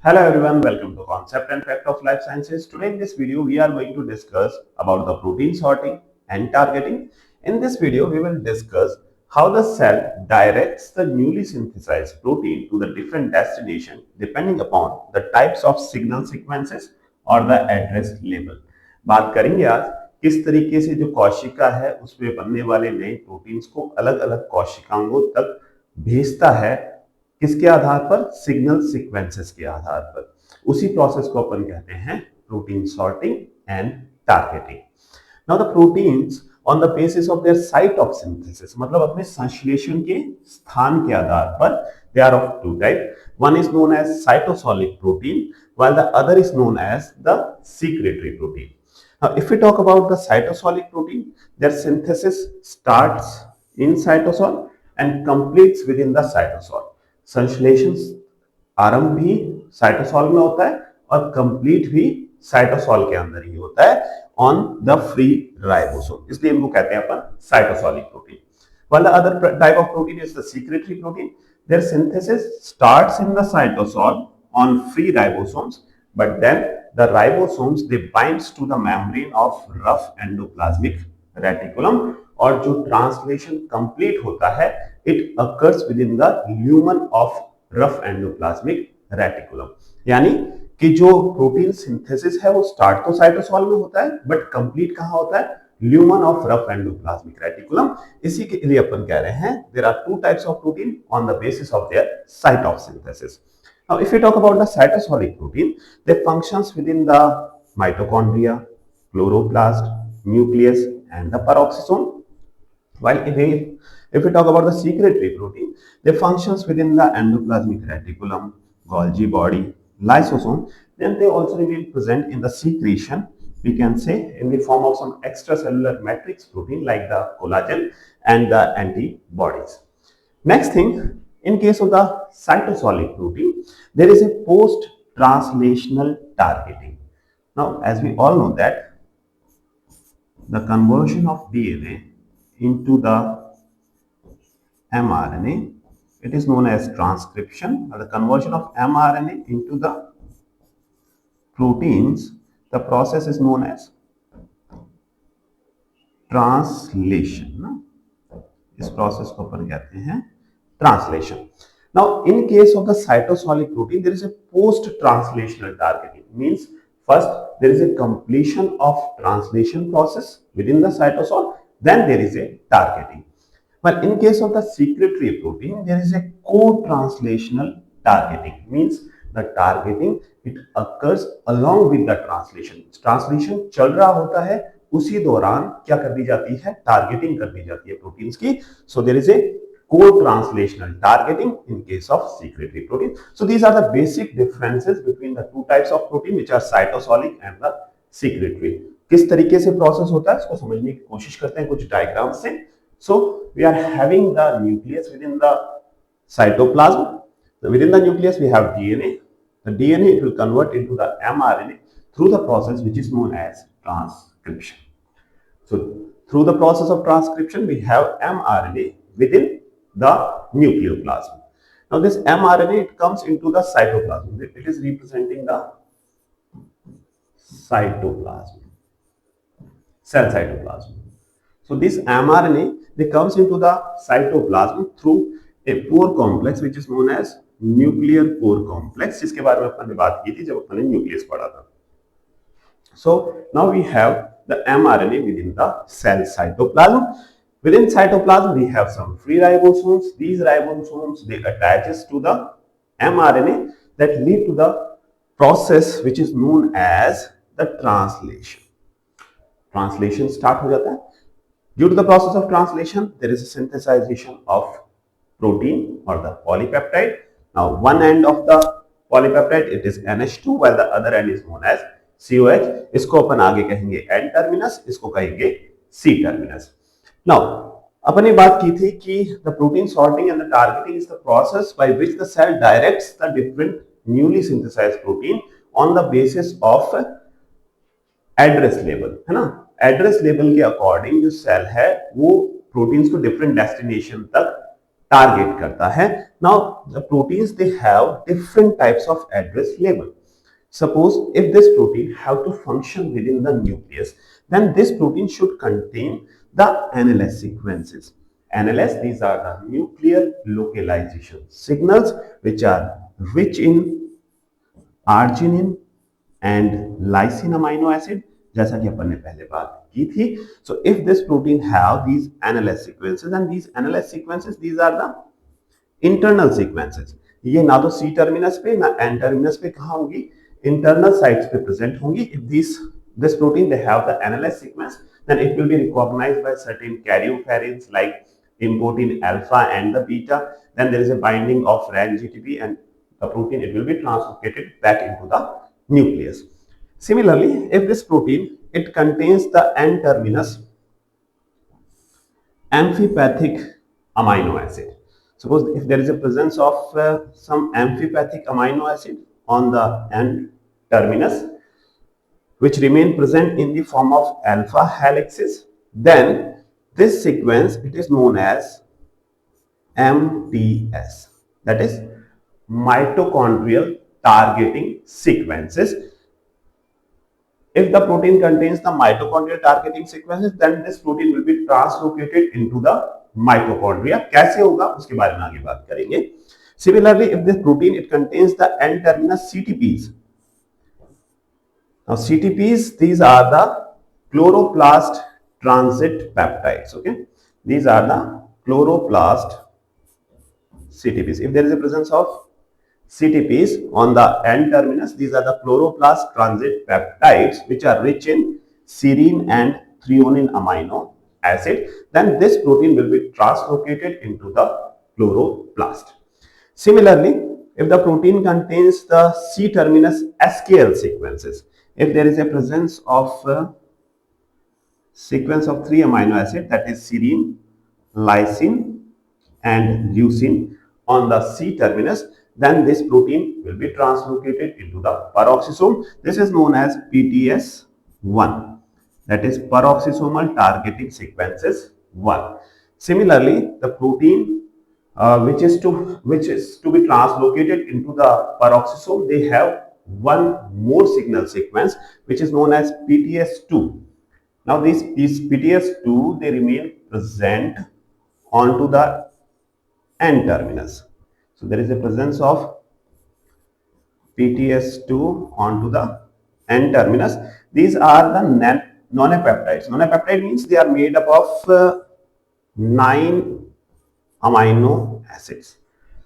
Hello everyone, welcome to Concept and Fact of Life Sciences. Today in this video, we are going to discuss about the protein sorting and targeting. In this video, we will discuss how the cell directs the newly synthesized protein to the different destination depending upon the types of signal sequences or the address label. बात करेंगे आज किस तरीके से जो कोशिका है उसमें बनने वाले नए प्रोटीन्स को अलग-अलग कोशिकाओं तक भेजता है किसके आधार पर? सिग्नल सीक्वेंसेस के आधार पर। उसी प्रोसेस को अपन कहते हैं protein sorting and targeting. Now the proteins on the basis of their site of synthesis, मतलब अपने संश्लेषण के स्थान के आधार पर, they are of two type. One is known as cytosolic protein while the other is known as the secretory protein. Now if we talk about the cytosolic protein, their synthesis starts in cytosol and completes within the cytosol. संश्लेषण आरंभ भी cytosol में होता है और complete भी cytosol के अंदर ही होता है ऑन द फ्री राइबोसोम, इसलिए इनको कहते हैं अपन साइटोसॉलिक protein. While the other type of protein is the secretory protein, their synthesis starts in the cytosol on free ribosomes, but then the ribosomes they binds to the membrane of rough endoplasmic reticulum, और जो translation complete होता है it occurs with in the lumen of rough endoplasmic reticulum. यानी कि जो protein synthesis है वो start तो साइटोसॉल में होता है बट कंप्लीट कहां होता है? Lumen of rough endoplasmic reticulum. इसी के लिए अपन कह रहे हैं there are two types of protein on the basis of their site of synthesis. Now if we talk about the cytosolic protein, they functions within the mitochondria, chloroplast, nucleus and the peroxisome. While if we talk about the secretory protein, they functions within the endoplasmic reticulum, Golgi body, lysosome. Then they also remain present in the secretion, we can say in the form of some extracellular matrix protein like the collagen and the antibodies. Next thing, in case of the cytosolic protein, there is a post-translational targeting. Now, as we all know that the conversion of DNA into the mRNA, it is known as transcription, or the conversion of mRNA into the proteins, the process is known as translation. इस process को अपन कहते हैं translation. Now in case of the cytosolic protein, there is a post translational targeting, means first there is a completion of translation process within the cytosol, then there is a targeting. But in case of the secretory protein, there is a co-translational targeting, means the targeting it occurs along with the translation. Translation चल रहा होता है उसी दौरान क्या कर दी जाती है? टारगेटिंग कर दी जाती है प्रोटीन्स की। So there is a co-translational targeting in case of secretory protein. So these are the basic differences between the two types of protein which are cytosolic and the secretory. किस तरीके से process होता है इसको समझने की कोशिश करते हैं कुछ डायग्राम से। So we are having the nucleus within the cytoplasm. So within the nucleus we have DNA. The DNA it will convert into the mRNA through the process which is known as transcription. So through the process of transcription we have mRNA within the nucleoplasm. Now this mRNA it comes into the cytoplasm. It is representing the cytoplasm, cell cytoplasm. So this mRNA they comes into the cytoplasm through a pore complex which is known as nuclear pore complex, जिसके बारे में अपन ने बात की थी जब अपन ने nucleus पढ़ा था. So now we have the mRNA within the cell cytoplasm. Within cytoplasm, we have some free ribosomes. These ribosomes they attaches to the mRNA that lead to the process which is known as the translation. Translation start हो जाता है. Due to the process of translation, there is a synthesization of protein or the polypeptide. Now, one end of the polypeptide it is NH2, while the other end is known as COH. इसको अपन आगे कहेंगे N terminus, इसको कहेंगे C terminus. Now, अपन ने बात की थी कि the protein sorting and the targeting is the process by which the cell directs the different newly synthesized protein on the basis of address label, है ना? Address label के अकॉर्डिंग जो cell है वो प्रोटीन्स को डिफरेंट डेस्टिनेशन तक target करता है. Now the proteins they have different types of address label. Suppose if this protein have to function within the nucleus, then this protein should contain the NLS sequences. NLS, these are the nuclear localization signals which are rich in arginine and lysine amino acid, जैसा कि अपन ने पहले बात की थी. So if this protein have these NLS sequences, and these NLS sequences, these are the internal sequences. ये ना तो सी टर्मिनस पे ना एन टर्मिनस पे कहा होंगी, इंटरनल साइट्स पे प्रेजेंट होंगी. If this protein they have the NLS sequence, then it will be recognized by certain karyophorins like importin alpha and the beta. Then there is a binding of ran GTP and the protein, it will be translocated back into the nucleus. Similarly, if this protein it contains the N terminus amphipathic amino acid. Suppose if there is a presence of some amphipathic amino acid on the N terminus which remain present in the form of alpha helices, then this sequence it is known as MTS, that is mitochondrial targeting sequences. If the protein contains the mitochondrial targeting sequences, then this protein will be translocated into the mitochondria. कैसे होगा उसके बारे में आगे बात करेंगे. Similarly, if this protein it contains the N terminus CTPs. Now CTPs, these are the chloroplast transit peptides. Okay, these are the chloroplast CTPs. If there is a presence of CTPs on the N terminus, these are the chloroplast transit peptides which are rich in serine and threonine amino acid, then this protein will be translocated into the chloroplast. Similarly, if the protein contains the C terminus SKL sequences, if there is a presence of sequence of 3 amino acid, that is serine, lysine and leucine on the C terminus, then this protein will be translocated into the peroxisome. This is known as PTS1, that is peroxisomal targeting sequences 1. Similarly, the protein which is to be translocated into the peroxisome, they have one more signal sequence which is known as PTS2. Now these PTS2 they remain present onto the N terminus. So there is a presence of PTS2 onto the N terminus. These are the nonapeptides. Nonapeptide means they are made up of 9 amino acids.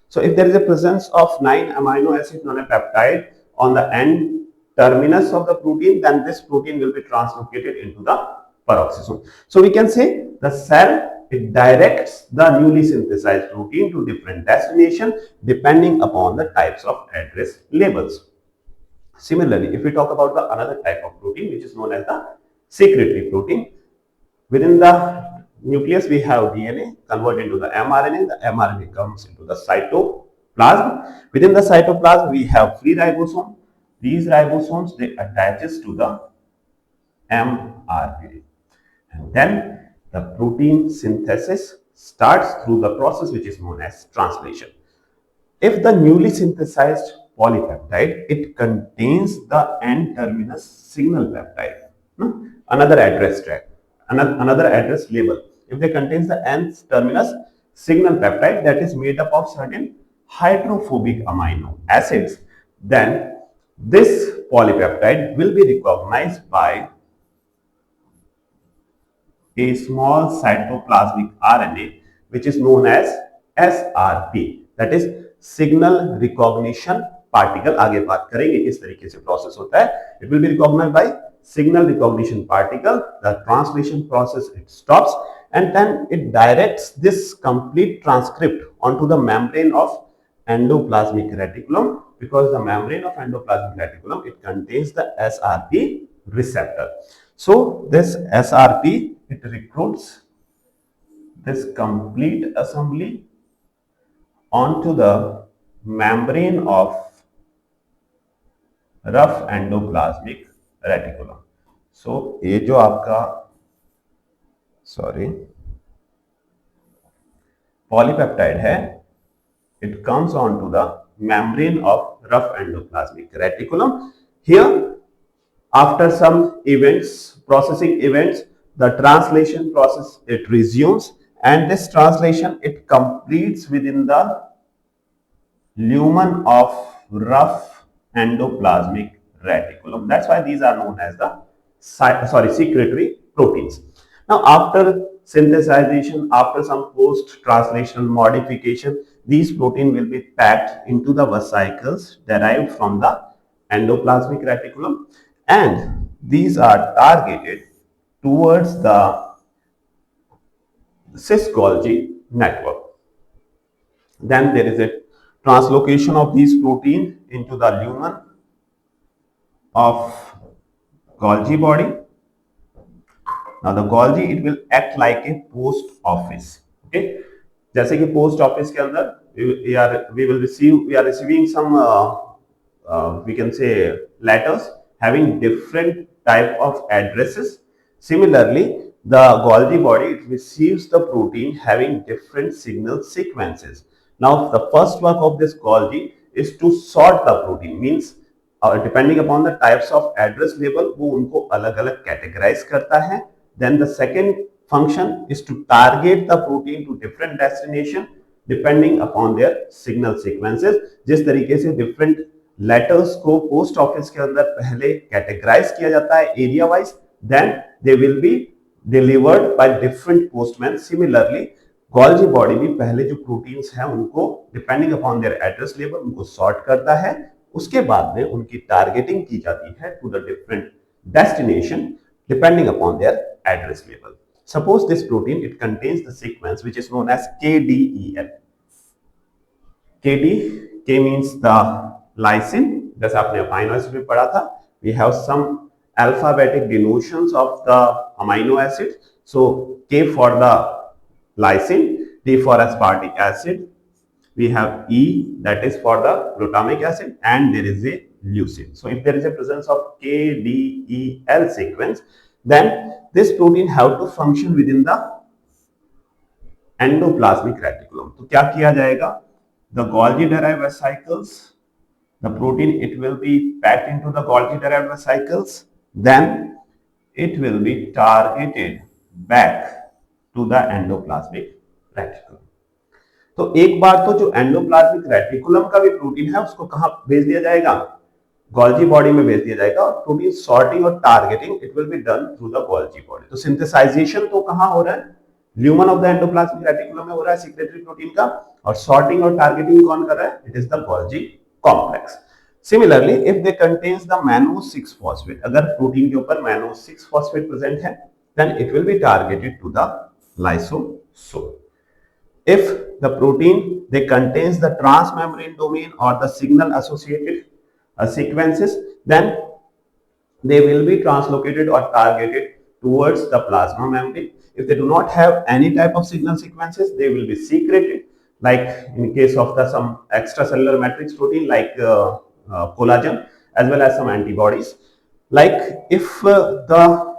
So if there is a presence of 9 amino acid nonapeptide on the N terminus of the protein, then this protein will be translocated into the peroxisome. So we can say the cell it directs the newly synthesized protein to different destination depending upon the types of address labels. Similarly, if we talk about the another type of protein which is known as the secretory protein, within the nucleus we have DNA converted into the mRNA. The mRNA comes into the cytoplasm. Within the cytoplasm we have free ribosome. These ribosomes they attaches to the mRNA, and then the protein synthesis starts through the process which is known as translation. If the newly synthesized polypeptide it contains the N terminus signal peptide, another address tag, another address label. If they contains the N terminus signal peptide that is made up of certain hydrophobic amino acids, then this polypeptide will be recognized by a small cytoplasmic RNA which is known as SRP, that is signal recognition particle. आगे बात करेंगे किस तरीके से process होता है. It will be recognized by signal recognition particle. The translation process it stops and then it directs this complete transcript onto the membrane of endoplasmic reticulum, because the membrane of endoplasmic reticulum it contains the SRP receptor. So this SRP it recruits this complete assembly onto the membrane of rough endoplasmic reticulum. So ये जो आपका polypeptide है, it comes onto the membrane of rough endoplasmic reticulum. Here, after some events, processing events, the translation process it resumes, and this translation it completes within the lumen of rough endoplasmic reticulum. That's why these are known as the secretory proteins. Now, after synthesization, after some post-translational modification, these protein will be packed into the vesicles derived from the endoplasmic reticulum, and these are targeted towards the cis Golgi network. Then there is a translocation of these protein into the lumen of Golgi body. Now the Golgi it will act like a post office. Okay, जैसे कि post office के अंदर we are receiving some we can say letters having different type of addresses. Similarly, the Golgi body it receives the protein having different signal sequences. Now, the first work of this Golgi is to sort the protein, means depending upon the types of address label, वो उनको अलग-अलग categorize करता है. Then the second function is to target the protein to different destination depending upon their signal sequences. जिस तरीके से different letters को post office के अंदर पहले categorize किया जाता है area wise, then they will be delivered by different postmen. Similarly, Golgi body भी पहले जो proteins हैं उनको depending upon their address label उनको sort करता है, उसके बाद में उनकी targeting की जाती है to the different destination depending upon their address label. Suppose this protein it contains the sequence which is known as KDEL. K means the lysine, जैसे आपने amino acid में पढ़ा था. We have some alphabetic denotions of the amino acid. So K for the lysine, D for aspartic acid, we have E that is for the glutamic acid, and there is a leucine. So if there is a presence of KDEL sequence, then this protein have to function within the endoplasmic reticulum. तो क्या किया जाएगा? The Golgi derived vesicles, the protein it will be packed into the Golgi derived vesicles, then it will be targeted back to the endoplasmic reticulum. तो एक बार तो जो endoplasmic reticulum का भी प्रोटीन है उसको कहां भेज दिया जाएगा? Golgi बॉडी में भेज दिया जाएगा, और प्रोटीन सॉर्टिंग और targeting it will be done through the Golgi body. तो सिंथेसाइजेशन तो कहां हो रहा है? Lumen of the endoplasmic reticulum में हो रहा है सेक्रेटरी प्रोटीन का, और सॉर्टिंग और टारगेटिंग कौन कर रहा है? It is the Golgi complex. Similarly, if they contains the mannose 6 phosphate, अगर प्रोटीन के ऊपर mannose 6 phosphate present है, then it will be targeted to the lysosome. If the protein they contains the transmembrane domain or the signal associated sequences, then they will be translocated or targeted towards the plasma membrane. If they do not have any type of signal sequences, they will be secreted, like in case of the some extracellular matrix protein like collagen, as well as some antibodies. Like if the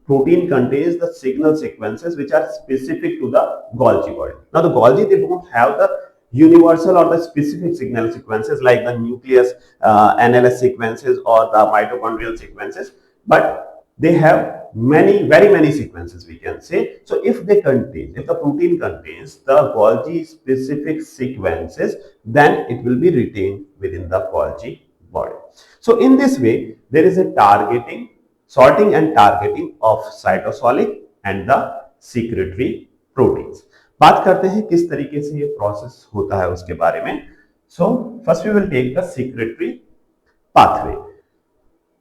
protein contains the signal sequences which are specific to the Golgi body. Now the Golgi they don't have the universal or the specific signal sequences like the nucleus NLS sequences or the mitochondrial sequences, but they have very many sequences we can say. So if the protein contains the Golgi specific sequences, then it will be retained within the Golgi body. So in this way there is a sorting and targeting of cytosolic and the secretory proteins. बात करते हैं किस तरीके से ये process होता है उसके बारे में. So first we will take the secretory pathway.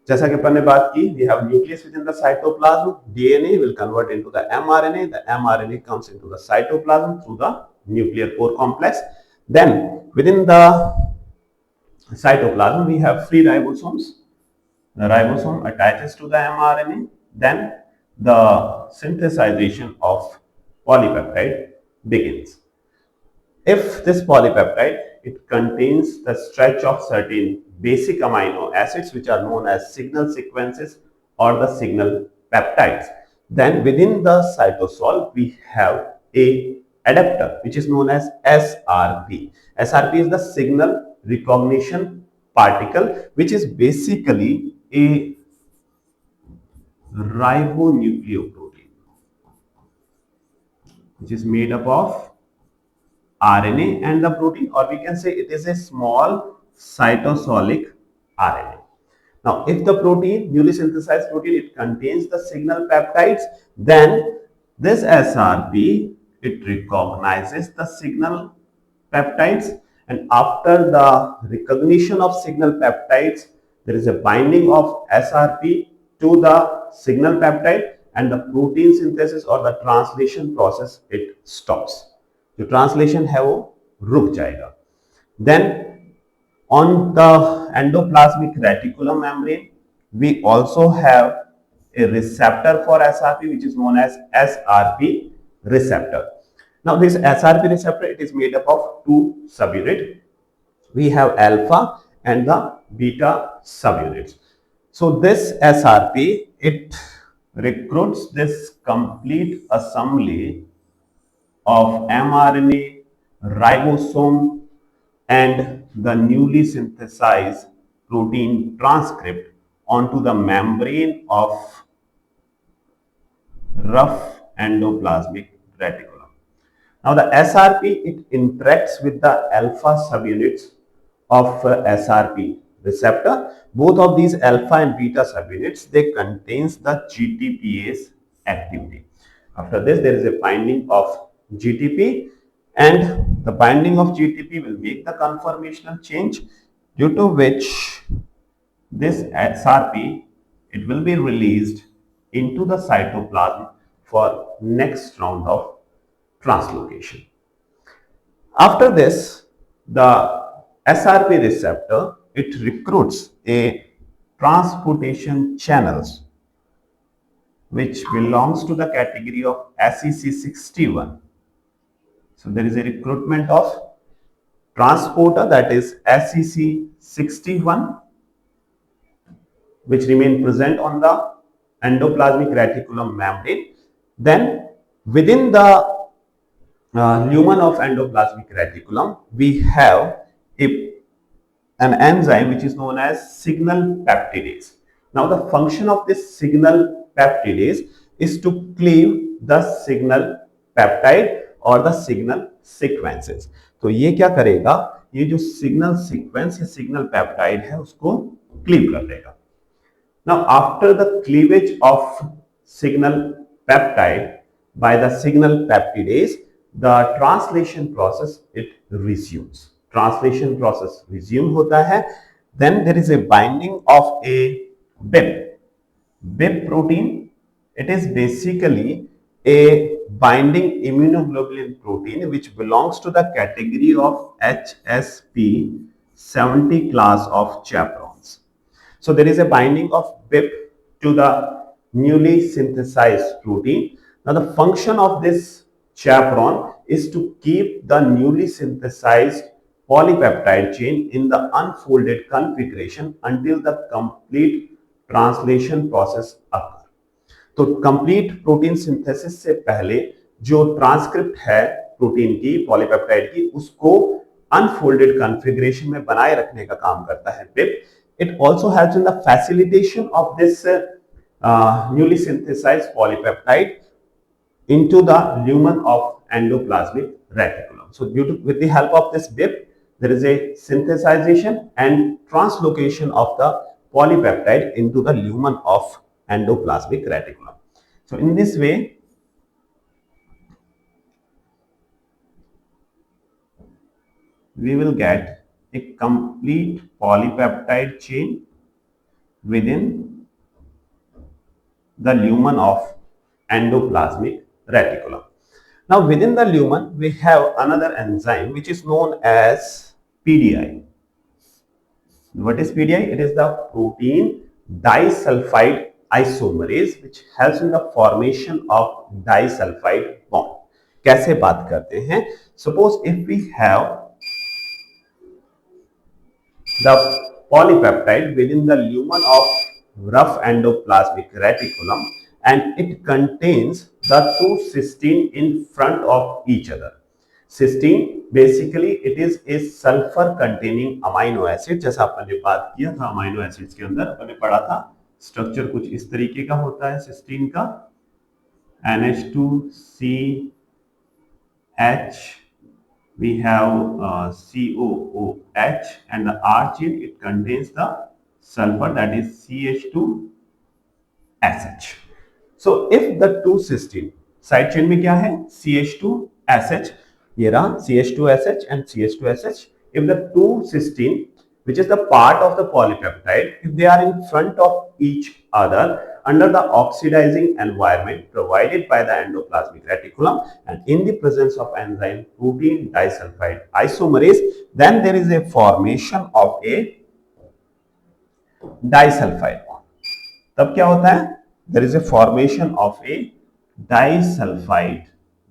जैसा कि अपन ने बात की, we have nucleus within the cytoplasm. DNA will convert into the mRNA. The mRNA comes into the cytoplasm through the nuclear pore complex. Then within the cytoplasm we have free ribosomes. The ribosome attaches to the mRNA, then the synthesization of polypeptide begins. If this polypeptide it contains the stretch of certain basic amino acids which are known as signal sequences or the signal peptides, then within the cytosol we have a adapter, which is known as SRP. SRP is the signal recognition particle, which is basically a ribonucleoprotein, which is made up of RNA and the protein, or we can say it is a small cytosolic RNA. Now, if the protein, newly synthesized protein, it contains the signal peptides, then this SRP, it recognizes the signal peptides, and after the recognition of signal peptides, there is a binding of SRP to the signal peptide, and the protein synthesis or the translation process, it stops. जो translation है वो रुक जाएगा. Then on the endoplasmic reticulum membrane, we also have a receptor for SRP, which is known as SRP receptor. Now this SRP receptor, it is made up of two subunits. We have alpha and the beta subunits. So this SRP, it recruits this complete assembly of mRNA, ribosome, and the newly synthesized protein transcript onto the membrane of rough endoplasmic reticulum. Now the SRP, it interacts with the alpha subunits of SRP receptor. Both of these alpha and beta subunits, they contains the GTPase activity. After this, there is a binding of GTP, and the binding of GTP will make the conformational change, due to which this SRP, it will be released into the cytoplasm for next round of translocation. After this, the SRP receptor, it recruits a transportation channels which belongs to the category of SEC61. So there is a recruitment of transporter, that is SEC61, which remain present on the endoplasmic reticulum membrane. Then within the lumen of endoplasmic reticulum, we have an enzyme which is known as signal peptidase. Now the function of this signal peptidase is to cleave the signal peptide और the signal sequences. तो ये क्या करेगा, ये जो signal sequence या signal peptide है उसको क्लीव कर देगा. Now after the cleavage of signal peptide by the signal peptidase, the translation process it resumes. Translation process resume होता है. Then there is a binding of a BIP protein. It is basically a binding immunoglobulin protein which belongs to the category of HSP70 class of chaperones. So there is a binding of BIP to the newly synthesized protein. Now the function of this chaperone is to keep the newly synthesized polypeptide chain in the unfolded configuration until the complete translation process अकर. तो complete protein synthesis से पहले जो transcript है protein की, polypeptide की, उसको unfolded configuration में बनाए रखने का काम करता है BIP. It also helps in the facilitation of this newly synthesised polypeptide into the lumen of endoplasmic reticulum. So with the help of this BIP, there is a synthesization and translocation of the polypeptide into the lumen of endoplasmic reticulum. So in this way, we will get a complete polypeptide chain within the lumen of endoplasmic reticulum. Now within the lumen, we have another enzyme which is known as PDI. What is PDI? It is the protein disulfide isomerase which helps in the formation of disulfide bond. कैसे बात करते हैं? Suppose if we have the polypeptide within the lumen of rough endoplasmic reticulum and it contains the two cysteine in front of each other. Cysteine basically it is a sulphur containing amino acid. जैसा अपन ने बात किया था amino acids के अंदर, अपन ने पढ़ा था स्ट्रक्चर कुछ इस तरीके का होता है सिस्टीन का, NH2CH, we have COOH, and the R chain it contains the sulfur, that is CH2SH. So if the two cysteine side chain में क्या है CH2SH, ये रहा CH2SH and CH2SH. If the two cysteine which is the part of the polypeptide, if they are in front of each other under the oxidizing environment provided by the endoplasmic reticulum and in the presence of enzyme protein disulfide isomerase, then there is a formation of a disulfide bond. तब क्या होता है? There is a formation of a disulfide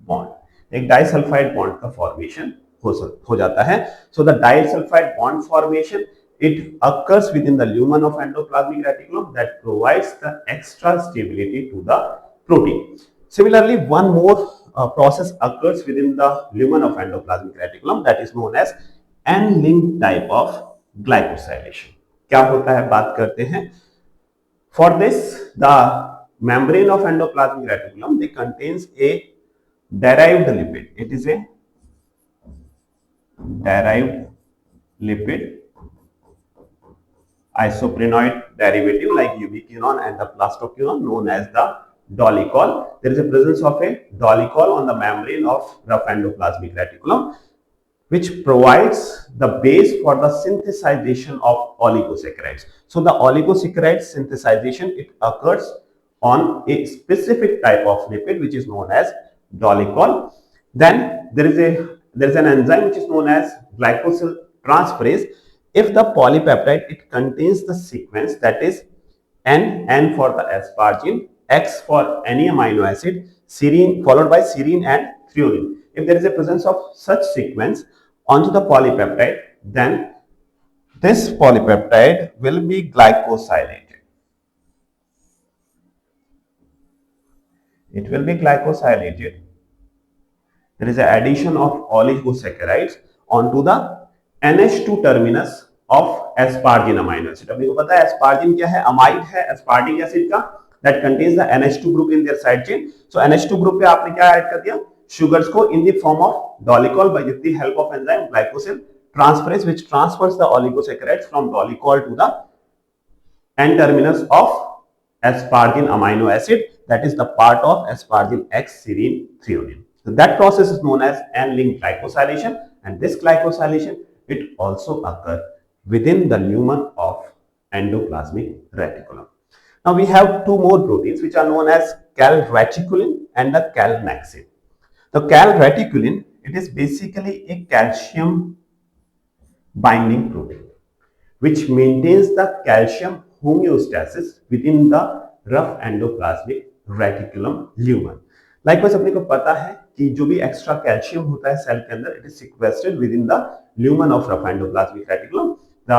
bond. एक disulfide bond का formation हो जाता है. So the disulfide bond formation, it occurs within the lumen of endoplasmic reticulum that provides the extra stability to the protein. Similarly, one more process occurs within the lumen of endoplasmic reticulum that is known as N-linked type of glycosylation. क्या होता है बात करते हैं. For this, the membrane of endoplasmic reticulum, they contains a derived lipid. It is a derived lipid isoprenoid derivative like ubiquinone and the plastoquinone known as the dolicol. There is a presence of a dolicol on the membrane of rough endoplasmic reticulum, which provides the base for the synthesization of oligosaccharides. So the oligosaccharide synthesization, it occurs on a specific type of lipid which is known as dolicol. Then there is an enzyme which is known as glycosyltransferase. If the polypeptide it contains the sequence that is N for the asparagine, X for any amino acid, serine followed by serine and threonine. If there is a presence of such sequence onto the polypeptide, then this polypeptide will be glycosylated. It will be glycosylated. There is an addition of oligosaccharides onto the NH2 terminus of asparagine amino acid. अपने को पता है asparagine क्या है? Amide है aspartic acid का that contains the NH2 group in their side chain. So NH2 group पे आपने क्या ऐड कर दिया? Sugars को in the form of dolicol by the help of enzyme glycosyltransferase, which transfers the oligosaccharides from dolicol to the N terminus of asparagine amino acid, that is the part of asparagine X serine threonine. So that process is known as N-linked glycosylation, and this glycosylation it also occurs within the lumen of endoplasmic reticulum. Now we have two more proteins which are known as Calreticulin and the Calnexin. The Calreticulin, it is basically a calcium binding protein which maintains the calcium homeostasis within the rough endoplasmic reticulum lumen. Likewise अपने को पता है कि जो भी extra calcium होता है cell के अंदर, it is sequestered within the lumen of rough endoplasmic reticulum. The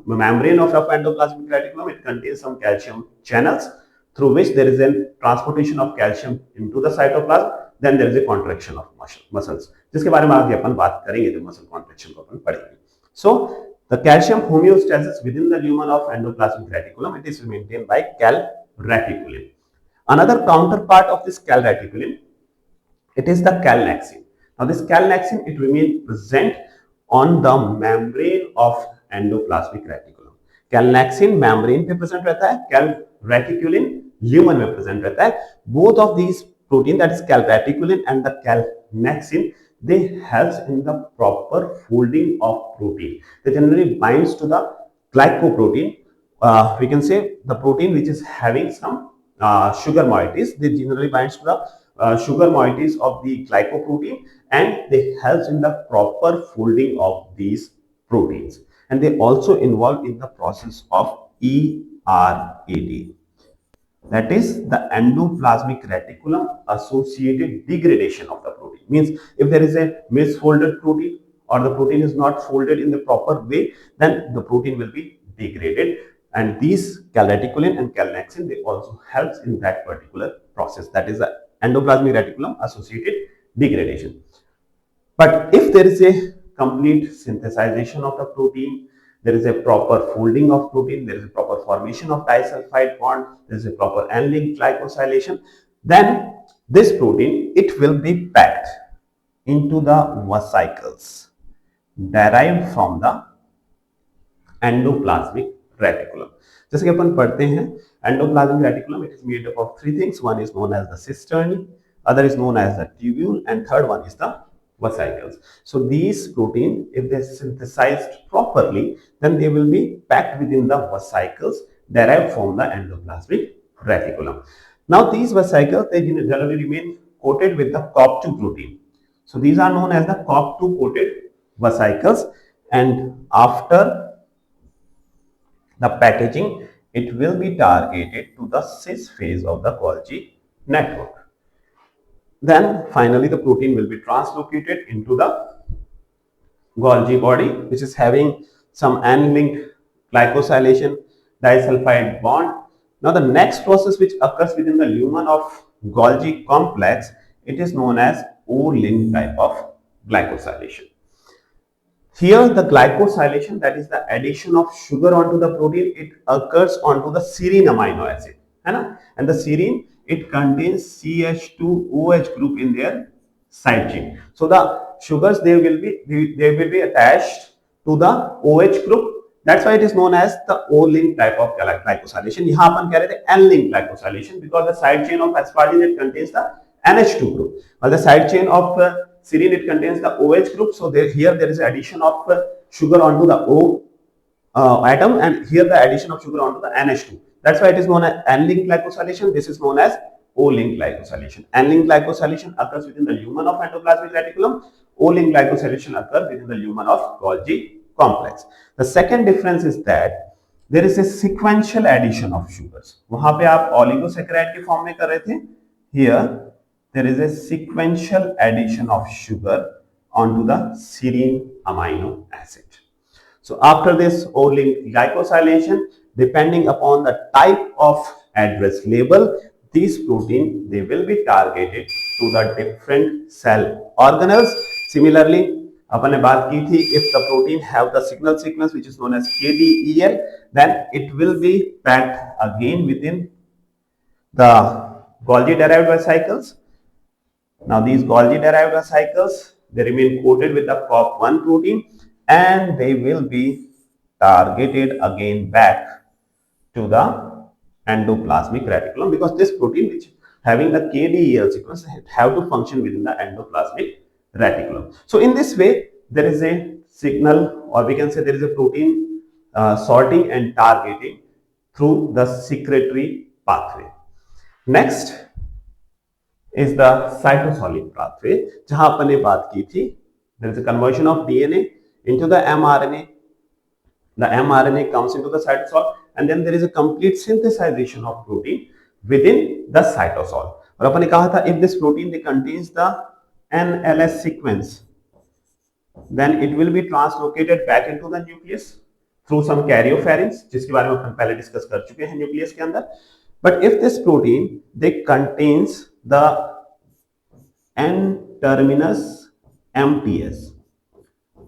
membrane of rough endoplasmic reticulum, it contains some calcium channels through which there is a transportation of calcium into the cytoplasm. Then there is a contraction of muscles, जिसके बारे में आगे अपन बात करेंगे जब muscle contraction को अपन पढ़ेंगे. So the calcium homeostasis within the lumen of endoplasmic reticulum, it is maintained by calreticulin. Another counterpart of this calreticulin, it is the calnexin. Now this calnexin, it remains present on the membrane of endoplasmic reticulum. Calnexin membrane पे present रहता है, calreticulin lumen में present रहता है. Both of these protein, that is calreticulin and the calnexin, they helps in the proper folding of protein. They generally binds to the glycoprotein. We can say the protein which is having some sugar moieties, they generally binds to the sugar moieties of the glycoprotein, and they helps in the proper folding of these proteins. And they also involved in the process of ERAD, that is the endoplasmic reticulum associated degradation of the protein. Means if there is a misfolded protein or the protein is not folded in the proper way, then the protein will be degraded, and these calreticulin and calnexin, they also helps in that particular process, that is the endoplasmic reticulum associated degradation. But if there is a complete synthesization of the protein, there is a proper folding of protein, there is a proper formation of disulfide bond, there is a proper N-link glycosylation, then this protein, it will be packed into the vesicles derived from the endoplasmic reticulum. जैसे कि अपन पढ़ते हैं endoplasmic reticulum, it is made up of three things. One is known as the cisternae, other is known as the tubule, and third one is the vesicles. So these protein, if they synthesized properly, then they will be packed within the vesicles derived from the endoplasmic reticulum. Now these vesicles, they generally remain coated with the COP2 protein. So these are known as the COP2 coated vesicles, and after the packaging, it will be targeted to the cis phase of the Golgi network. Then finally the protein will be translocated into the Golgi body, which is having some N-linked glycosylation disulfide bond. Now the next process which occurs within the lumen of Golgi complex, it is known as O-link type of glycosylation. Here the glycosylation, that is the addition of sugar onto the protein, it occurs onto the serine amino acid, है ना? And the serine, it contains CH2OH group in their side chain. So the sugars, they will be attached to the OH group. That's why it is known as the O-link type of glycosylation. यहाँ अपन कह रहे थे N-link glycosylation because the side chain of asparagine, it contains the NH2 group, while the side chain of serine, it contains the OH group. So here there is addition of sugar onto the O atom, and here the addition of sugar onto the NH2. That's why it is known as N-link glycosylation. This is known as O-link glycosylation. N-link glycosylation occurs within the lumen of endoplasmic reticulum. O-link glycosylation occurs within the lumen of Golgi complex. The second difference is that there is a sequential addition of sugars. वहां पे आप oligosaccharide के form में कर रहे थे. Here there is a sequential addition of sugar onto the serine amino acid. So after this O-link glycosylation, depending upon the type of address label, these protein, they will be targeted to the different cell organelles. Similarly, अपन ने बात की थी, if the protein have the signal sequence which is known as KDEL, then it will be packed again within the Golgi derived vesicles. Now these Golgi derived vesicles, they remain coated with the COP1 protein, and they will be targeted again back to the endoplasmic reticulum, because this protein, which having the KDEL sequence, have to function within the endoplasmic reticulum. So in this way, there is a signal, or we can say there is a protein sorting and targeting through the secretory pathway. Next is the cytosolic pathway, जहां अपन ने बात की थी, there is a conversion of DNA into the mRNA. The mRNA comes into the cytosol, and then there is a complete synthesization of protein within the cytosol. और अपन ने कहा था, if this protein, they contains the NLS sequence, then it will be translocated back into the nucleus through some karyopharynx, जिसके बारे में अपन पहले discuss कर चुके हैं न्यूक्लियस के अंदर. But if this protein, they contains the N-terminus MTS,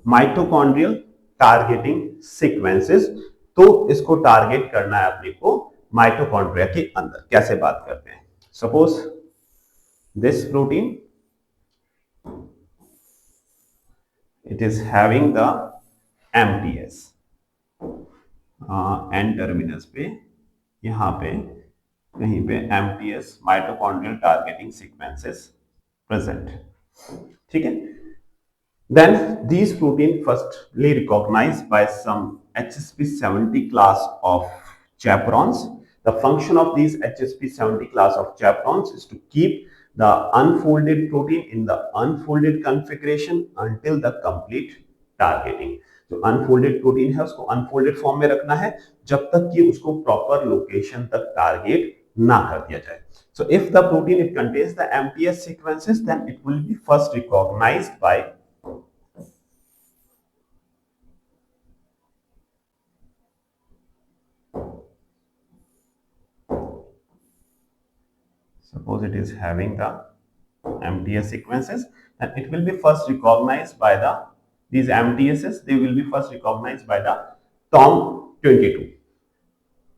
mitochondrial targeting sequences, तो इसको टारगेट करना है अपने को माइटोकॉन्ड्रिया के अंदर. कैसे बात करते हैं? Suppose this protein, it is having the MTS, N terminus पे, यहाँ पे कहीं पे MTS, mitochondrial targeting sequences present. ठीक है? Then these protein firstly recognized by some HSP70 class of chaperones. The function of these HSP70 class of chaperones is to keep the unfolded protein in the unfolded configuration until the complete targeting. जो unfolded protein है उसको unfolded form में रखना है जब तक कि उसको प्रॉपर लोकेशन तक टारगेट ना कर दिया जाए. So if the protein, it contains the MTS sequences, then it will be first recognized by suppose it is having the MTS sequences, and it will be first recognized by these MTSs. They will be first recognized by the TOM22.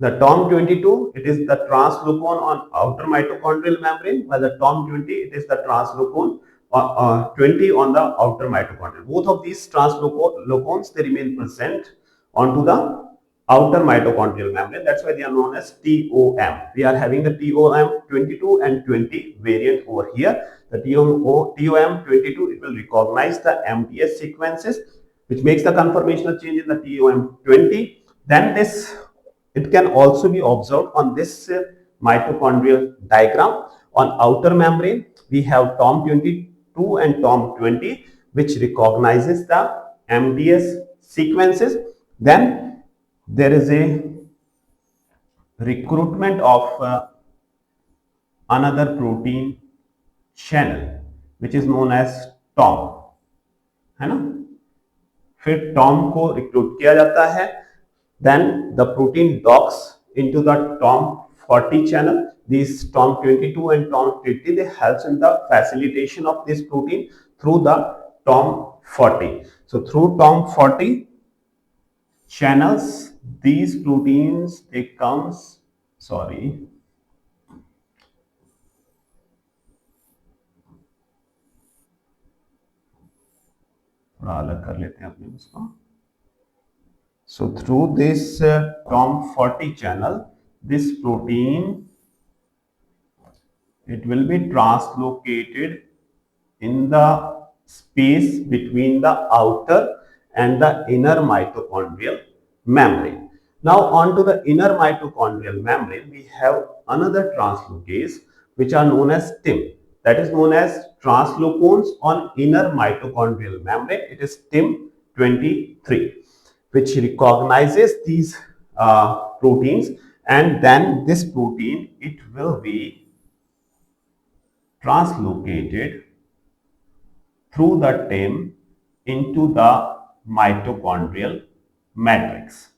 The TOM22, it is the translocon on outer mitochondrial membrane, while the TOM20, it is the translocon 20 on the outer mitochondria. Both of these translocons, they remain present onto the outer mitochondrial membrane. That's why they are known as TOM. We are having the TOM 22 and 20 variant over here. The TOM 22, it will recognize the MTS sequences, which makes the conformational change in the TOM 20. Then it can also be observed on this mitochondrial diagram. On outer membrane, we have TOM22 and TOM20, which recognizes the MTS sequences. Then there is a recruitment of another protein channel, which is known as TOM, है ना? फिर TOM को recruit किया जाता है. Then the protein docks into the TOM40 channel. These TOM22 and TOM20, they help in the facilitation of this protein through the TOM40. So through TOM40 channels, these proteins, they comes, sorry, थोड़ा अलग कर लेते हैं अपने उसको. So through this TOM40 channel, this protein, it will be translocated in the space between the outer and the inner mitochondrial membrane. Now onto the inner mitochondrial membrane, we have another translocase which are known as TIM. That is known as translocons on inner mitochondrial membrane. It is TIM23, which recognizes these proteins, and then this protein, it will be translocated through the TIM into the mitochondrial matrix.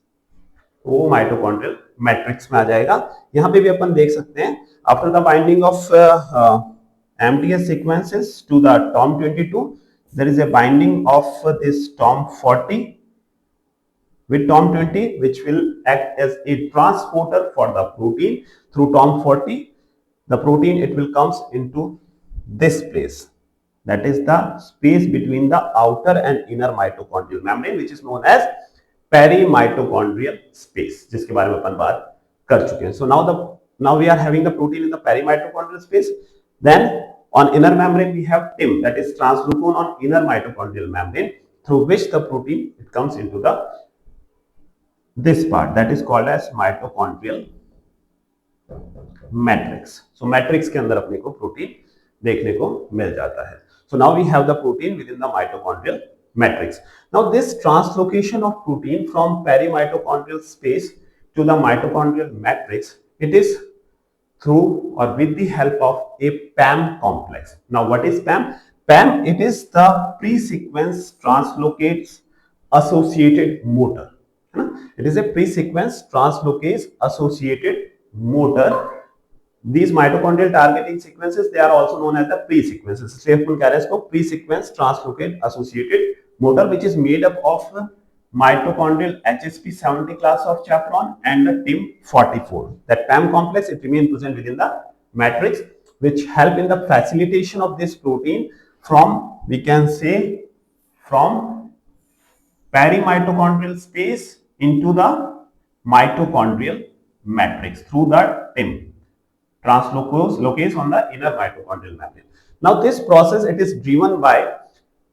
वो mitochondrial matrix में आ जाएगा. यहाँ पे भी अपन देख सकते हैं, after the binding of MTS sequences to the TOM22, there is a binding of this TOM40 with TOM20, which will act as a transporter for the protein. Through TOM40, the protein, it will comes into this place. That is the space between the outer and inner mitochondrial membrane, which is known as perimitochondrial space, जिसके बारे में अपन बात कर चुके हैं. So now we are having the protein in the perimitochondrial space. Then on inner membrane we have TIM, that is translocon on inner mitochondrial membrane, through which the protein, it comes into this part, that is called as mitochondrial matrix. So matrix के अंदर अपने को protein देखने को मिल जाता है. So now we have the protein within the mitochondrial matrix. Now this translocation of protein from perimitochondrial space to the mitochondrial matrix, it is through or with the help of a PAM complex. Now what is PAM? PAM, it is the pre-sequence translocates associated motor. It is a pre-sequence translocase associated motor. These mitochondrial targeting sequences, they are also known as the pre-sequences. इसलिए अपन कह रहे हैं इसको pre-sequence translocate associated motor, which is made up of mitochondrial HSP70 class of chaperone and the TIM44. That PAM complex, it remains present within the matrix, which help in the facilitation of this protein from, we can say, from perimitochondrial space into the mitochondrial matrix through the TIM translocase on the inner mitochondrial membrane. Now this process, it is driven by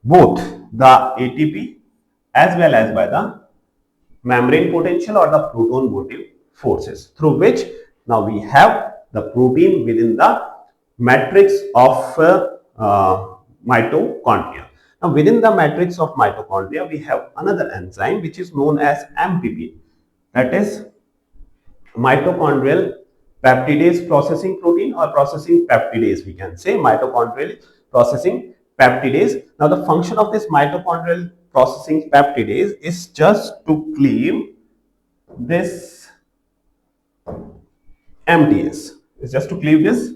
both the ATP as well as by the membrane potential or the proton motive forces, through which now we have the protein within the matrix of mitochondria. Now within the matrix of mitochondria, we have another enzyme which is known as MPP, that is mitochondrial peptidase processing protein or processing peptidase, we can say mitochondrial processing peptidase. Now the function of this mitochondrial processing peptidase is just to cleave this MTS. It's just to cleave this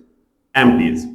MTS.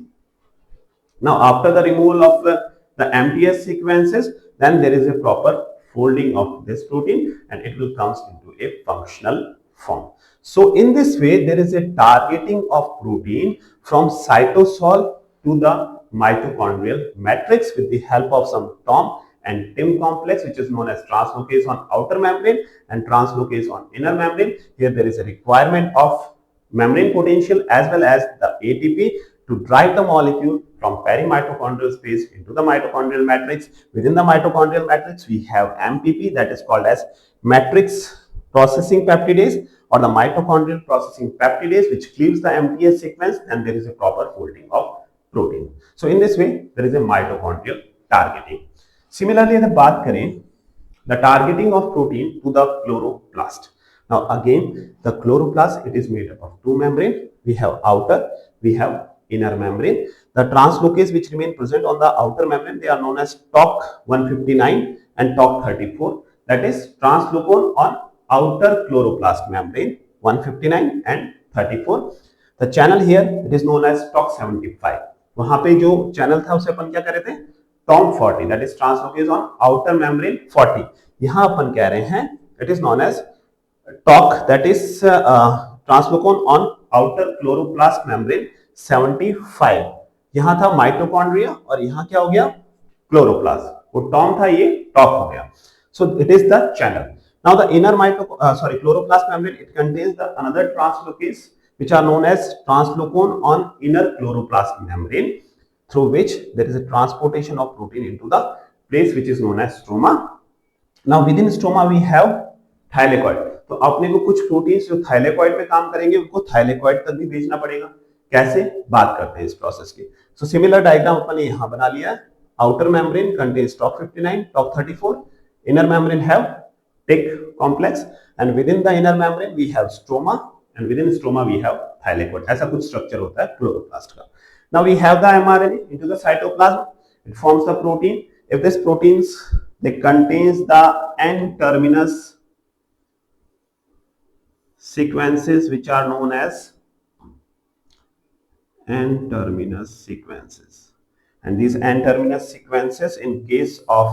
Now, after the removal of the MTS sequences, then there is a proper folding of this protein and it will comes into a functional form. So, in this way, there is a targeting of protein from cytosol to the mitochondrial matrix with the help of some Tom and Tim complex, which is known as translocase on outer membrane and translocase on inner membrane. Here there is a requirement of membrane potential as well as the ATP to drive the molecule from perimitochondrial space into the mitochondrial matrix. Within the mitochondrial matrix, we have MPP, that is called as matrix processing peptidase or the mitochondrial processing peptidase, which cleaves the MTS sequence, and there is a proper folding of protein. So in this way, there is a mitochondrial targeting. Similarly, the बात करें the targeting of protein to the chloroplast. Now again, the chloroplast, it is made up of two membranes. We have outer, we have inner membrane. The translocase which remain present on the outer membrane, they are known as TOC 159 and TOC 34. That is translocone on outer chloroplast membrane 159 and 34. The channel here, it is known as TOC 75. वहां पे जो channel था उसे अपन क्या कर रहे थे, TOM 40, that is translocase on outer membrane 40. यहां अपन कह रहे हैं it is known as TOC, that is translocon on outer chloroplast membrane 75. यहां था माइटोकॉन्ड्रिया और यहां क्या हो गया, क्लोरोप्लास्ट. वो टॉम था, ये टॉक हो गया. So it is the channel. Now the inner chloroplast membrane, it contains the another translocase which are known as translocone on inner chloroplast membrane, through which there is a transportation of protein into the place which is known as stroma. Now within stroma we have thylakoid. तो अपने को कुछ proteins जो thylakoid में काम करेंगे उनको thylakoid तक भी भेजना पड़ेगा. कैसे, बात करते हैं इस प्रोसेस की. सो सिमिलर डायग्राम अपन ने यहां बना लिया है. Outer membrane contains Toc 59, Toc 34. Inner membrane have Tic complex and within the inner membrane we have stroma and within stroma we have thylakoid. ऐसा कुछ स्ट्रक्चर होता है क्लोरोप्लास्ट का. Now we have the mRNA into the cytoplasm. It forms the protein. If this proteins, they contains the N-terminus sequences which are known as N-terminus sequences. And these N-terminus sequences, in case of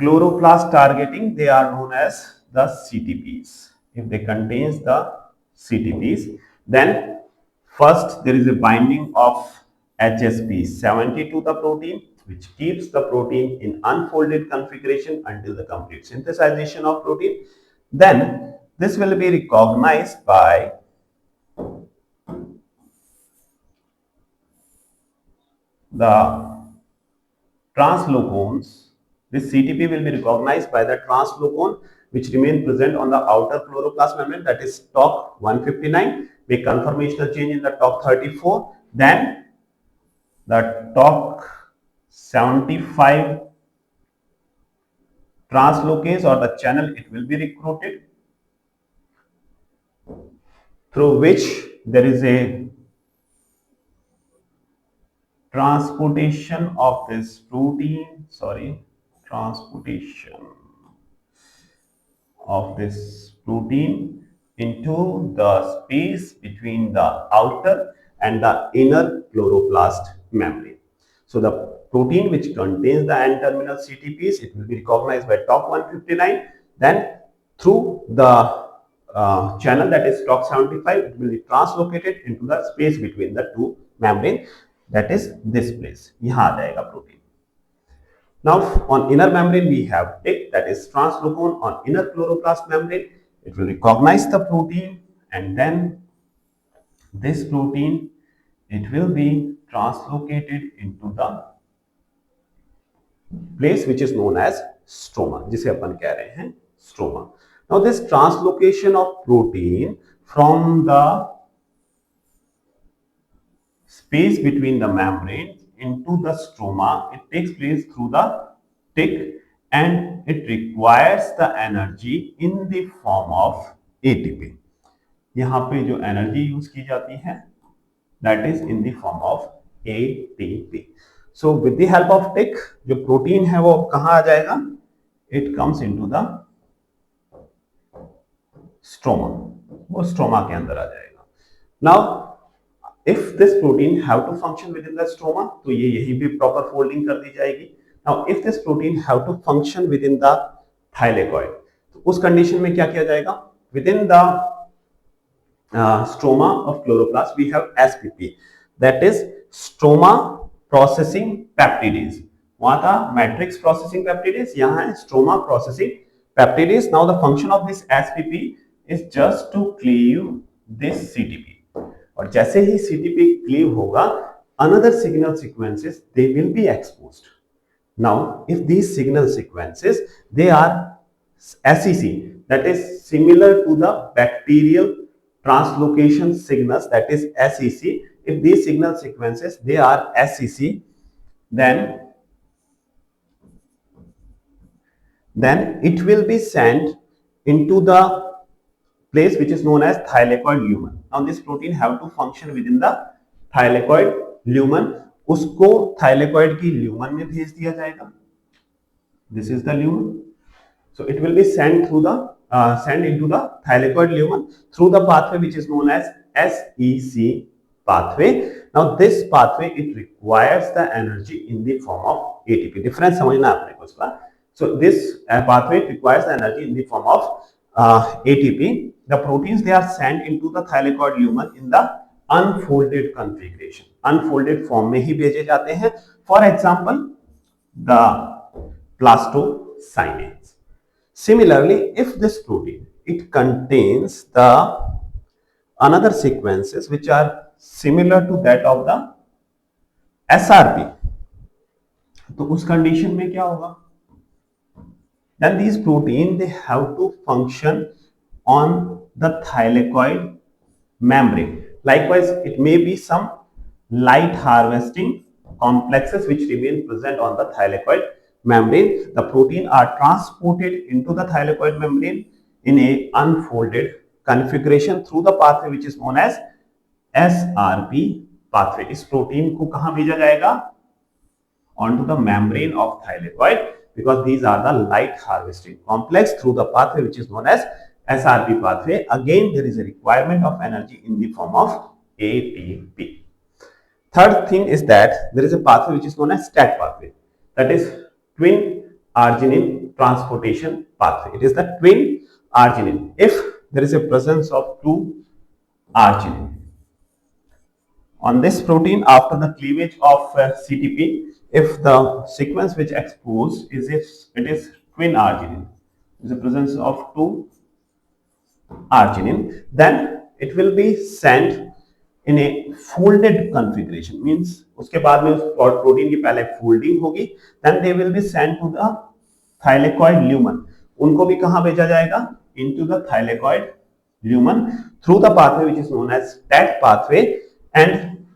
chloroplast targeting, they are known as the CTPs. If they contains the CTPs, then first there is a binding of HSP70 to the protein, which keeps the protein in unfolded configuration until the complete synthesization of protein. Then this will be recognized by the translocones. This CTP will be recognized by the translocone which remain present on the outer chloroplast membrane, that is TOC 159, make conformational change in the TOC 34, then the TOC 75 translocase or the channel, it will be recruited, through which there is a transportation of this protein, transportation of this protein into the space between the outer and the inner chloroplast membrane. So the protein which contains the N-terminal CTPs, it will be recognized by TOC 159. Then through the channel, that is TOC 75, it will be translocated into the space between the two membrane, that is this place. यहाँ आ जाएगा protein. Now on inner membrane we have TIC, that is translocone on inner chloroplast membrane. It will recognize the protein and then this protein, it will be translocated into the place which is known as stroma, जिसे अपन कह रहे हैं stroma. Now this translocation of protein from the space between the membrane into the stroma, it takes place through the TIC and it requires the energy in the form of ATP. यहाँ पे जो energy use की जाती है, that is in the form of ATP. So with the help of TIC, जो protein है वो कहाँ आ जाएगा? It comes into the stroma. वो स्ट्रोमा के अंदर आ जाएगा. Now if this protein have to function within the stroma, तो ये यहीं पे proper folding कर दी जाएगी. Now if this protein have to function within the thylakoid, तो उस condition में क्या किया जाएगा? Within the stroma of chloroplast we have SPP, that is stroma processing peptidase. वहां था matrix processing peptidase, यहाँ है stroma processing peptidase. Now the function of this SPP is just to cleave this CTP. और जैसे ही CTP cleave होगा, another signal sequences they will be exposed. Now if these signal sequences they are SEC, that is similar to the bacterial translocation signals, that is SEC. If these signal sequences they are SEC, then it will be sent into the place which is known as thylakoid lumen. Now this protein have to function within the thylakoid lumen. उसको thylakoid की lumen में भेज दिया जाएगा. This is the lumen. So it will be sent through the sent into the thylakoid lumen through the pathway which is known as SEC pathway. Now this pathway it requires the energy in the form of ATP. Difference समझना आपने को इसका. So this pathway requires the energy in the form of ATP. The proteins they are sent into the thylakoid lumen in the unfolded configuration. Unfolded form में ही भेजे जाते हैं. For example, the plastocyanins. Similarly, if this protein it contains the another sequences which are similar to that of the SRP, तो उस condition में क्या होगा? Then these protein they have to function on the thylakoid membrane. Likewise, it may be some light harvesting complexes which remain present on the thylakoid membrane. The protein are transported into the thylakoid membrane in a unfolded configuration through the pathway which is known as SRP pathway. इस protein को कहां भेजा जाएगा? Onto the membrane of thylakoid, because these are the light harvesting complex through the pathway which is known as SRP pathway. Again, there is a requirement of energy in the form of ATP. Third thing is that there is a pathway which is known as STAT pathway, that is twin arginine transportation pathway. It is the twin arginine. If there is a presence of two arginine on this protein after the cleavage of CTP, if the sequence which exposed is if it is twin arginine, is the presence of two arginine, then it will be sent in a folded configuration. Means उसके बाद में उस protein की पहले folding होगी, then they will be sent to the thylakoid lumen. उनको भी कहां भेजा जाएगा? Into the thylakoid lumen through the pathway which is known as TAT pathway, and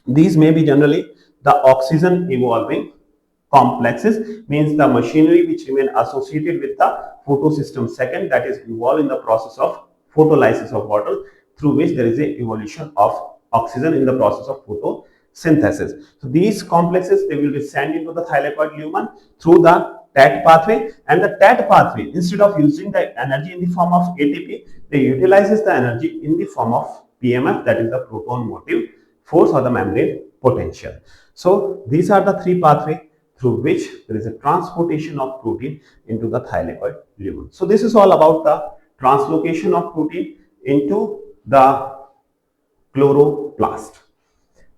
these may be generally the oxygen evolving complexes, means the machinery which remain associated with the photosystem second, that is involved in the process of photolysis of water, through which there is a evolution of oxygen in the process of photosynthesis. So these complexes they will be sent into the thylakoid lumen through the TAT pathway, and the TAT pathway, instead of using the energy in the form of ATP, they utilizes the energy in the form of PMF, that is the proton motive force or the membrane potential. So these are the three pathways through which there is a transportation of protein into the thylakoid lumen. So this is all about the translocation of protein into the chloroplast.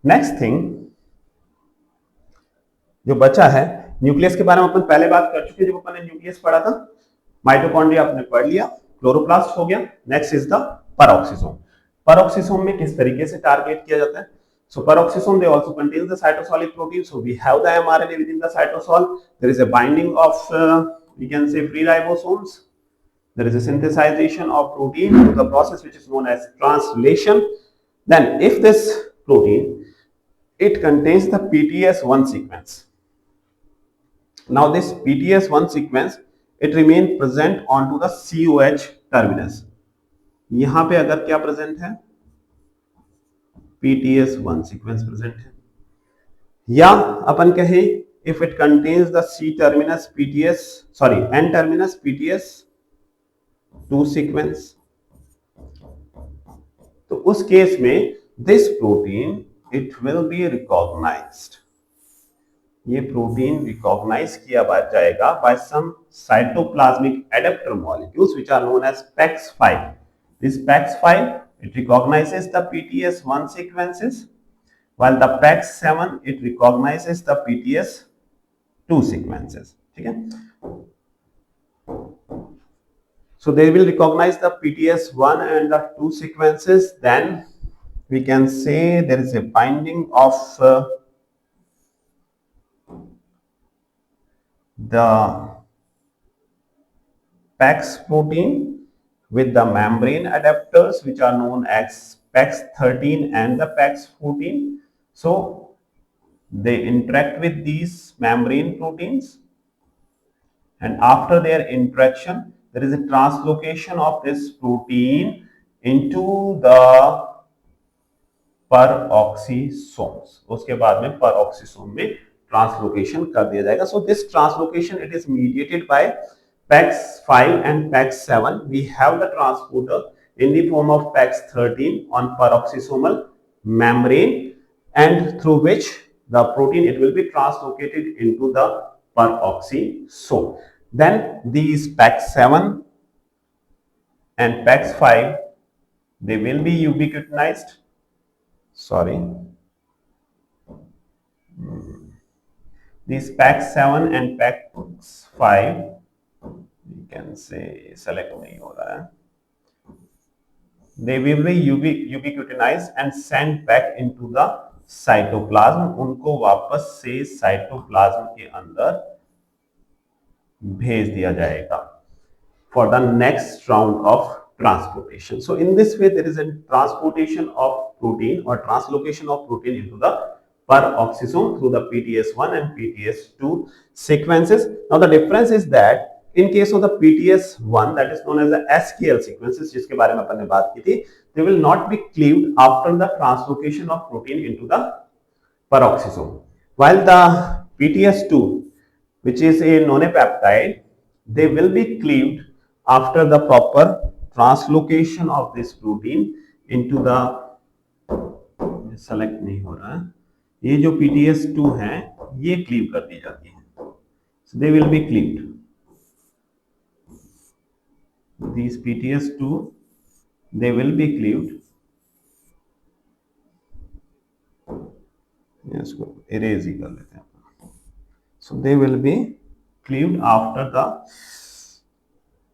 Next thing जो बचा है, nucleus के बारे में अपन पहले बात कर चुके हैं जब अपन ने न्यूक्लियस पढ़ा था. माइटोकॉन्ड्रिया आपने पढ़ लिया, क्लोरोप्लास्ट हो गया. Next is the peroxisome. Peroxisome में किस तरीके से टारगेट किया जाता है? So peroxisome they also contains the cytosolic protein. So we have the mRNA within the cytosol. There is a binding of we can say free ribosomes. There is a synthesization of protein through the process which is known as translation. Then if this protein it contains the PTS1 sequence. Now this PTS1 sequence it remain present onto the COH terminus. यहाँ पे अगर क्या present है? PTS1 sequence present है, या अपन कहें if it contains the C terminus PTS N terminus PTS2 sequence, तो उस केस में this protein, it will be recognized. ये प्रोटीन रिकॉग्नाइज किया जाएगा by some cytoplasmic adapter molecules which are known as PAX5. This PAX5, it recognizes the PTS1 sequences, while the PAX7, it recognizes the PTS2 sequences. ठीक है? So they will recognize the PTS1 and the 2 sequences. Then we can say there is a binding of the PAX protein with the membrane adapters which are known as PAX13 and the PAX14. So they interact with these membrane proteins, and after their interaction there is a translocation of this protein into the peroxisomes. उसके बाद में peroxisome में translocation कर दिया जाएगा. So this translocation, it is mediated by PAX5 and PAX7. We have the transporter in the form of PAX13 on peroxisomal membrane, and through which the protein, it will be translocated into the peroxisome. Then these PAX7 and PAX5, they will be ubiquitinized. These PAX7 and PAX5, you can say select nahi ho raha hai. They will be ubiquitinized and sent back into the cytoplasm. उनको वापस से cytoplasm के अंदर भेज दिया जाएगा for the next round of transportation. So in this way, there is a transportation of protein or translocation of protein into the peroxisome through the PTS1 and PTS2 sequences. Now the difference is that in case of the PTS1, that is known as the SKL sequences, जिसके बारे में अपन ने बात की थी, they will not be cleaved after the translocation of protein into the peroxisome, while the PTS2, which is a nonapeptide, they will be cleaved after the proper translocation of this protein into the select नहीं हो रहा है, ये जो PTS2 है ये cleave कर दी जाती है. So they will be cleaved. These PTS2, they will be cleaved. Yes, erase ही कर लेते हैं. So they will be cleaved after the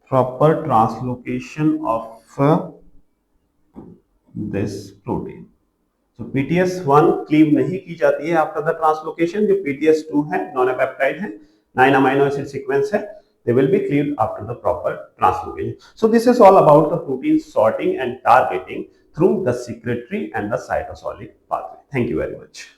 proper translocation of this protein. So PTS1 cleave नहीं की जाती है आफ्टर द ट्रांसलोकेशन. जो PTS2 है, नॉनपेप्टाइड है, 9 अमीनो एसिड सीक्वेंस है, they will be cleaved after the proper translocation. So this is all about the protein sorting and targeting through the secretory and the cytosolic pathway. Thank you very much.